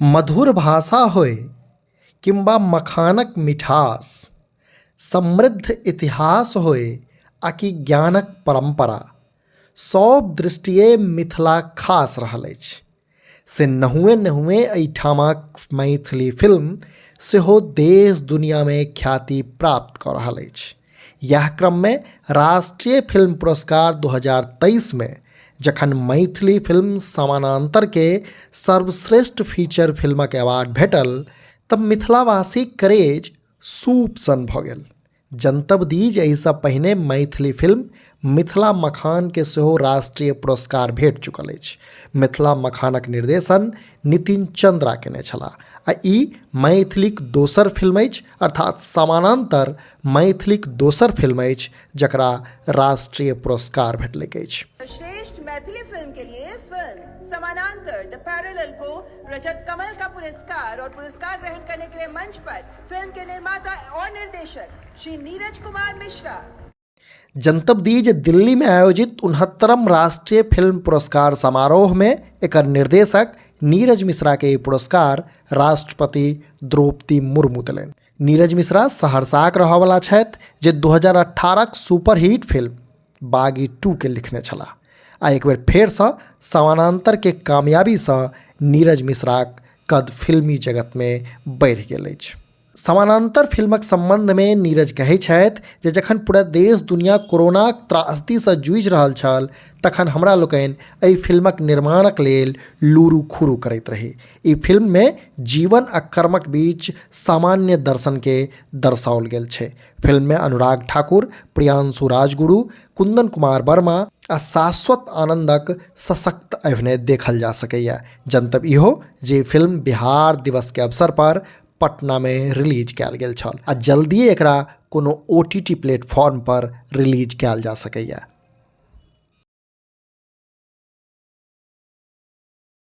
मधुर भाषा होय किंबा मखानक मिठास, समृद्ध इतिहास होय आकि ज्ञानक परंपरा, सब दृष्टिए मिथिला खास रहल अछि। से नहुए नहुए एहिठामक मैथिली फिल्म सेहो देश दुनिया में ख्याति प्राप्त कऽ रहल अछि। यह क्रम में राष्ट्रीय फिल्म पुरस्कार 2023 में जखन मैथिली फिल्म समानांतर के सर्वश्रेष्ठ फीचर फिल्मक अवार्ड भेटल तब मिथिलावासी क्रेज सूप सन भऽ गेल। जनतब दी जे एहिसँ पहिने मैथिली फिल्म मिथिला मखान के सेहो राष्ट्रीय पुरस्कार भेट चुकल अछि। मिथिला मखानक निर्देशन नितिन चंद्रा केने छलाह आ ई मैथिलीक दोसर फिल्म अछि, अर्थात समानांतर मैथिलीक दोसर फिल्म अछि जकरा राष्ट्रीय पुरस्कार भेटलैक अछि। श्रेष्ठ मैथिली फिल्म के लिए फिल्म समानांतर द पैरेलल को रजत कमल का पुरस्कार और पुरस्कार ग्रहण करने के लिए मंच पर फिल्म के निर्माता और निर्देशक श्री नीरज कुमार मिश्रा। जनतब दी जे दिल्ली में आयोजित 69वां राष्ट्रीय फिल्म पुरस्कार समारोह में एकर निर्देशक नीरज मिश्रा के पुरस्कार राष्ट्रपति द्रौपदी मुर्मू देलनि। नीरज मिश्रा सहरसाक रहयवला छथि जे 2018 सुपरहिट फिल्म बागी 2 के लिखने छलाह आ एक बेर फेरसँ समानांतर के कामयाबी से नीरज मिश्राक कद फिल्मी जगत में बढ़ि गेल अछि। समानांतर फिल्मक संबंध में नीरज कहै छथि जे जखन पूरा देश दुनिया कोरोनाक त्रासदी से जूझि रहल छल तखन हमरा लोकनि एहि फिल्मक निर्माणक लेल लूरू खुरू करैत रही। ई फिल्म में जीवन आ कर्मक बीच सामान्य दर्शन के दर्शाओल गेल छै। फिल्म में अनुराग ठाकुर, प्रियांशु राजगुरु, कुंदन कुमार वर्मा आ शाश्वत आनंदक सशक्त अभिनय देखल जा सकैया। जनतब इहो जे फिल्म बिहार दिवस के अवसर पर पटना में रिलीज कयल गेल छल आ जल्दिए एकरा कोनो OTT प्लेटफॉर्म पर रिलीज कयल जा सकैया।